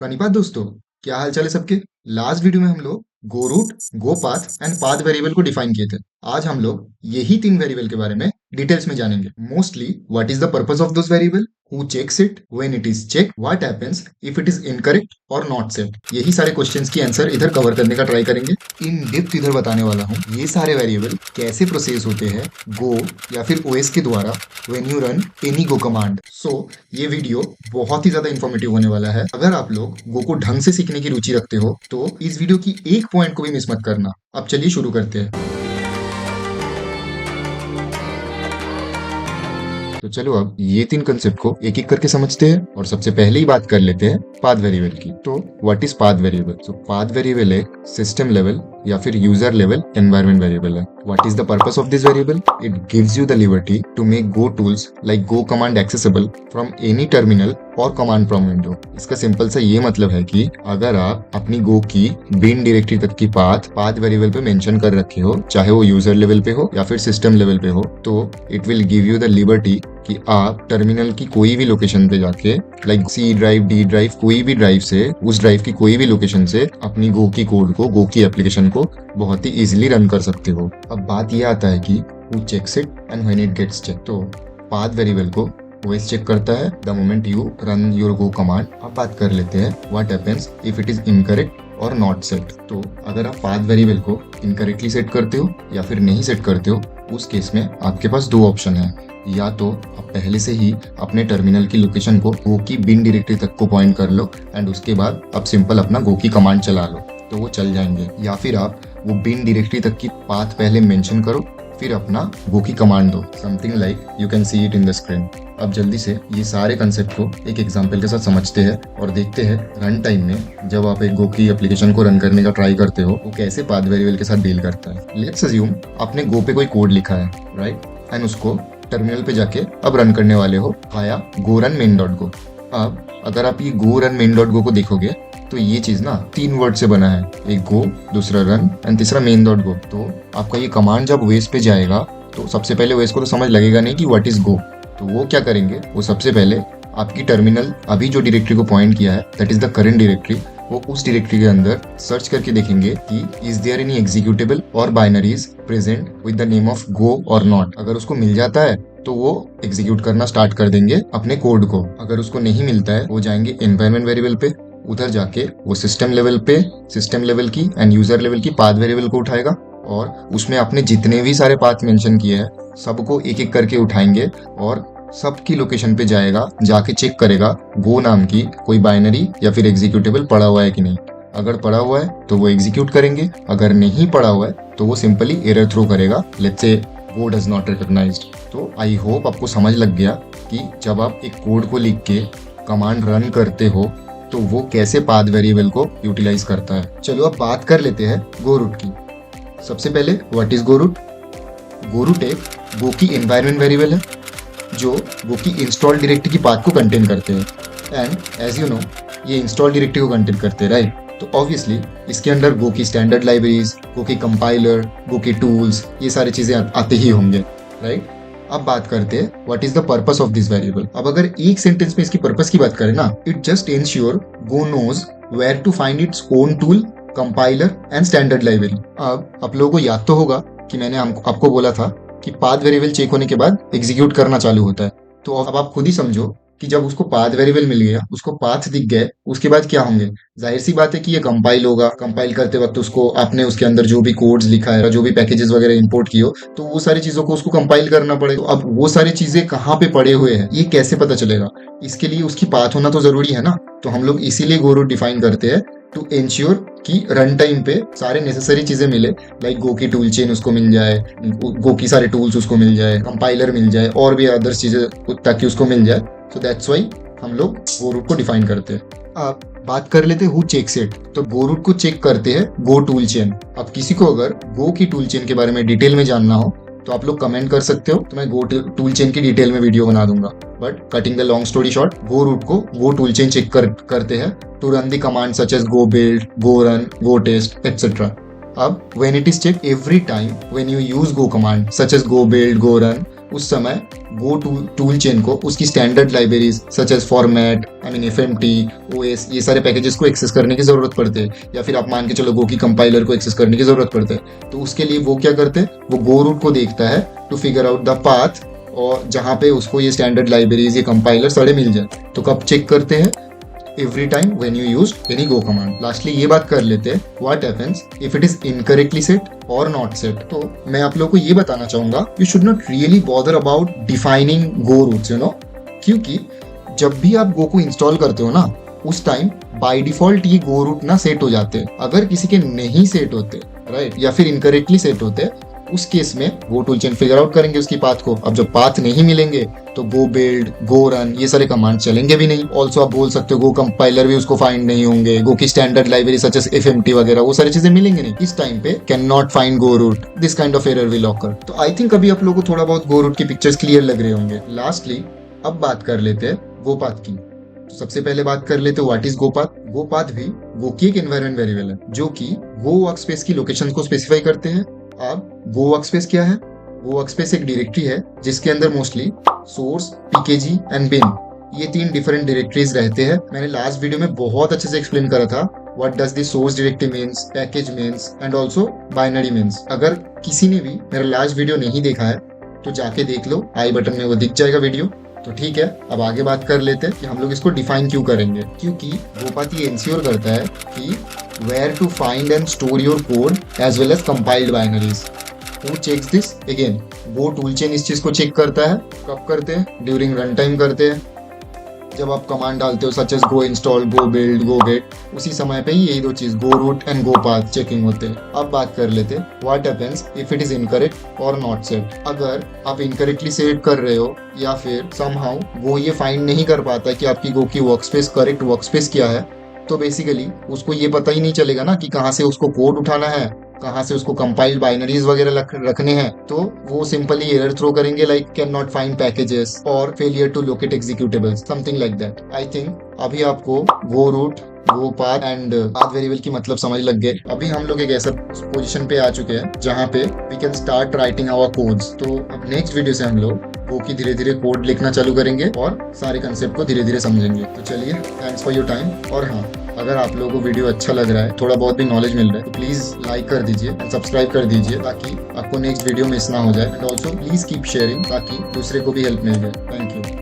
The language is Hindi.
प्रणिपात दोस्तों, क्या हाल चाल है सबके। लास्ट वीडियो में हम लोग go root, go path and path variable को डिफाइन किए थे। आज हम लोग यही तीन वेरिएबल के बारे में डिटेल्स में जानेंगे। Mostly what is the purpose of this variable, who checks it, when it is check, what happens if it is incorrect और नॉट सेट। यही सारे क्वेश्चंस की आंसर इधर कवर करने का ट्राई करेंगे। इन डेप्थ इधर बताने वाला हूँ ये सारे वेरिएबल कैसे प्रोसेस होते हैं गो या फिर ओएस के द्वारा when you run any go command. So ये वीडियो बहुत ही ज्यादा इंफॉर्मेटिव होने वाला है। अगर आप लोग गो को ढंग से सीखने की रुचि रखते हो तो इस वीडियो की एक पॉइंट को भी मिस मत करना। अब चलिए शुरू करते हैं। तो चलो अब ये तीन कंसेप्ट को एक एक करके समझते हैं और सबसे पहले ही बात कर लेते हैं पाथ वेरिएबल की। तो what is path variable? So path variable एक सिस्टम लेवल या फिर यूजर लेवल एनवायरनमेंट वेरिएबल है। What is the purpose of this variable? It gives you the liberty to make go tools like go command accessible from any terminal और कमांड फ्रॉम विंडो। इसका सिंपल सा ये मतलब है कि अगर आप अपनी गो की बिन डायरेक्टरी तक की पाथ वेरिएबल पे मेंशन कर रखे हो, चाहे वो यूजर लेवल पे हो या फिर सिस्टम लेवल पे हो, तो it will give you the liberty कि आप टर्मिनल की कोई भी लोकेशन पे जाके like C drive, D drive, कोई भी ड्राइव से, उस ड्राइव की कोई भी लोकेशन से अपनी गो की कोड को, गो की एप्लीकेशन को बहुत ही इजीली रन कर सकते हो। अब बात यह आता है कि who checks it and when it gets check. तो पाथ वेरिएबल को ओएस चेक करता है the moment you run your go command. अब बात कर लेते हैं what happens if it is incorrect और नॉट सेट। तो अगर आप पाथ वेरिएबल को इनकरेक्टली सेट करते हो या फिर नहीं सेट करते हो, उस केस में आपके पास दो ऑप्शन है। या तो आप पहले से ही अपने टर्मिनल की लोकेशन को गो की बिन डायरेक्टरी तक को पॉइंट कर लो एंड उसके बाद आप सिंपल अपना गो की कमांड चला लो तो वो चल जाएंगे। या फिर आप वो बिन डायरेक्टरी तक की पाथ पहले मेंशन करो फिर अपना गो की कमांड दो। Something like you can see it in the screen. अब जल्दी से ये सारे कंसेप्ट को एक एग्जांपल के साथ समझते हैं और देखते हैं रन टाइम में जब आप एक गो की एप्लीकेशन को रन करने का ट्राई करते हो वो कैसे पाथ वेरिएबल के साथ डील करता है। लेट्स अज्यूम आपने गो पे कोई कोड लिखा है, राइट, एंड उसको टर्मिनल पे जाके अब रन करने वाले हो via go run main dot go. अब अगर आप ये go run main dot go को देखोगे तो ये चीज ना तीन वर्ड से बना है, एक गो, दूसरा रन एंड तीसरा मेन डॉट गो। तो आपका ये कमांड जब ओएस पे जाएगा तो सबसे पहले ओएस को तो समझ लगेगा नहीं कि व्हाट इज गो। तो वो क्या करेंगे, वो सबसे पहले आपकी टर्मिनल अभी जो डायरेक्टरी को पॉइंट किया है that is the current directory, वो उस डायरेक्टरी के अंदर सर्च करके देखेंगे कि इज देयर एनी एग्जीक्यूटेबल और binaries present with the name of go और नॉट। अगर उसको मिल जाता है तो वो एग्जीक्यूट करना स्टार्ट कर देंगे अपने कोड को। अगर उसको नहीं मिलता है वो जाएंगे एनवायरनमेंट वेरिएबल पे, उधर जाके वो सिस्टम लेवल पे सिस्टम लेवल की एंड यूजर लेवल की पाथ वेरिएबल को उठाएगा और उसमें अपने जितने भी सारे पाथ मेंशन किए हैं सबको एक एक करके उठाएंगे और सबकी लोकेशन पे जाएगा, जाके चेक करेगा गो नाम की कोई बाइनरी या फिर एग्जीक्यूटेबल पड़ा हुआ है कि नहीं। अगर पड़ा हुआ है तो वो एग्जीक्यूट करेंगे, अगर नहीं पड़ा हुआ है तो वो सिंपली एरर थ्रो करेगा, let's say go does not recognised. तो आई होप आपको समझ लग गया कि जब आप एक कोड को लिख के कमांड रन करते हो तो वो कैसे पाथ वेरिएबल को यूटिलाइज करता है। चलो अब बात कर लेते हैं गो रूट की। सबसे पहले what is go root? Go root एक गो की एनवायरनमेंट वेरिएबल है जो गो की इंस्टॉल डायरेक्टरी की पाथ को कंटेन करते हैं एंड एज यू नो ये इंस्टॉल डायरेक्टरी को कंटेन करते हैं, राइट। तो ऑब्वियसली इसके अंदर गो की स्टैंडर्ड लाइब्रेरीज, गो की कंपाइलर, गो के टूल्स, ये सारी चीजें आते ही होंगे, राइट। अब बात करते हैं what is the purpose of this variable. अब अगर एक सेंटेंस में इसकी पर्पस की बात करें ना, it just ensure go knows where to find its own tool, compiler and standard library. अब आप लोगों को याद तो होगा कि मैंने आपको बोला था कि पाथ वेरिएबल चेक होने के बाद एग्जीक्यूट करना चालू होता है। तो अब आप खुद ही समझो कि जब उसको पाथ वेरिएबल मिल गया, उसको पाथ दिख गए, उसके बाद क्या होंगे। जाहिर सी बात है कि ये कंपाइल होगा। कंपाइल करते वक्त उसको आपने उसके अंदर जो भी कोड्स लिखा है, जो भी पैकेजेस वगैरह इंपोर्ट किए हो, तो वो सारी चीजों को उसको कंपाइल करना पड़ेगा। तो अब वो सारी चीजें कहाँ पे पड़े हुए हैं ये कैसे पता चलेगा? इसके लिए उसकी पाथ होना तो जरूरी है ना। तो हम लोग इसीलिए गो रूट डिफाइन करते हैं टू एंश्योर कि रन टाइम पे सारे नेसेसरी चीजें मिले, लाइक गो की टूल चेन उसको मिल जाए, गो की सारे टूल्स उसको मिल जाए, कंपाइलर मिल जाए और भी अदर्स चीजें ताकि उसको मिल जाए। सो दैट्स व्हाई हम लोग गो रूट को डिफाइन करते हैं। अब बात कर लेते हैं हु चेक्स इट। तो गो रूट को चेक करते हैं गो टूल चेन। अब किसी को अगर गो की टूल चेन के बारे में डिटेल में जानना हो तो आप लोग कमेंट कर सकते हो, तो मैं गो टूल चेन की डिटेल में वीडियो बना दूंगा। But cutting the long story short, go root को गो टूल चेन चेक करते हैं to run the command such as go build, go run, go test etcetera. अब when it is checked every time when you use go command such as go build, go run, उस समय गो टूल चेन को उसकी standard libraries such as format, FMT, OS, ये सारे पैकेजेस को एक्सेस करने की जरूरत पड़ती है, या फिर आप मान के चलो गो की कंपाइलर को एक्सेस करने की जरूरत पड़ती है। तो उसके लिए वो क्या करते हैं, वो गो रूट को देखता है to figure out the path, और जहाँ पे उसको ये स्टैंडर्ड लाइब्रेरीज, ये कंपाइलर सारे मिल जाए। तो कब चेक करते हैं, every time when you use any go command. Lastly ये बात कर लेते हैं, what happens if it is incorrectly set और नॉट सेट। तो मैं आप लोगों को ये बताना चाहूंगा, you should not really bother about defining go roots, क्योंकि जब भी आप गो को इंस्टॉल करते हो ना, उस टाइम बाय डिफॉल्ट ये गो रूट ना सेट हो जाते हैं। अगर किसी के नहीं सेट होते, राइट, या फिर इनकरेक्टली सेट होते, उस केस में गो टूल चेन फिगर आउट करेंगे उसकी पाथ को। अब जब पाथ नहीं मिलेंगे तो गो बिल्ड, गो रन, ये सारे कमांड चलेंगे भी नहीं। ऑल्सो आप बोल सकते हो गो कंपाइलर भी उसको फाइंड नहीं होंगे, गो की standard library such as FMT वगैरह, वो सारी चीजें मिलेंगे नहीं। इस टाइम पे can not find go root, this kind of error will occur. तो आई थिंक अभी आप लोगों को थोड़ा बहुत गो रूट की पिक्चर्स क्लियर लग रहे होंगे। लास्टली अब बात कर लेते हैं गो पाथ की। तो सबसे पहले बात कर लेते हैं what is go path. Go path भी गो की एक एनवायरनमेंट वेरिएबल है जो कि गो वर्कस्पेस की लोकेशन को स्पेसिफाई करते हैं। अब गो वर्कस्पेस क्या है? गो वर्कस्पेस एक डायरेक्टरी है जिसके अंदर मोस्टली सोर्स, पीकेजी एंड बिन, ये 3 डिफरेंट डायरेक्टरीज रहते हैं। मैंने लास्ट वीडियो में बहुत अच्छे से एक्सप्लेन करा था what does the source directory means, package means and also binary means. अगर किसी ने भी मेरा लास्ट वीडियो नहीं देखा है तो जाके देख लो, आई बटन में वो दिख जाएगा वीडियो। तो ठीक है, अब आगे बात कर लेते हैं कि हम लोग इसको डिफाइन क्यों करेंगे। क्योंकि गो पाथ ये इंश्योर करता है कि where to find and store your code as well as compiled binaries. Who checks this? Again, Go toolchain इस चीज को चेक करता है। कब करते हैं? During रन टाइम करते हैं। जब आप कमांड डालते हो such as go install, go build, go get, उसी समय पे ही यही 2 चीज go root and go path checking होते हैं। अब बात कर लेते हैं what happens if it is incorrect और नॉट सेट। अगर आप इनकरेक्टली सेट कर रहे हो या फिर समहाउ वो ये फाइंड नहीं कर पाता कि आपकी गो की वर्कस्पेस करेक्ट वर्कस्पेस क्या है, तो बेसिकली उसको ये पता ही नहीं चलेगा ना कि कहाँ से उसको कोड उठाना है, कहाँ से उसको कंपाइल्ड बाइनरीज वगैरह रखने हैं। तो वो सिंपली एरर थ्रो करेंगे like can not find packages और failure to locate executables, something like that. I think अभी आपको go root, go path and path variable की मतलब समझ लग गए। अभी हम लोग एक ऐसा पोजीशन पे आ चुके हैं जहाँ पे we can start writing our codes. तो अब नेक्स्ट वीडियो से हम लोग गो की धीरे धीरे कोड लिखना चालू करेंगे और सारे कंसेप्ट को धीरे धीरे समझेंगे। तो चलिए, थैंक्स फॉर योर टाइम। और हाँ, अगर आप लोगों को वीडियो अच्छा लग रहा है, थोड़ा बहुत भी नॉलेज मिल रहा है, तो प्लीज लाइक कर दीजिए एंड सब्सक्राइब कर दीजिए ताकि आपको नेक्स्ट वीडियो मिस ना हो जाए। And also please keep sharing ताकि दूसरे को भी हेल्प मिल जाए। Thank you.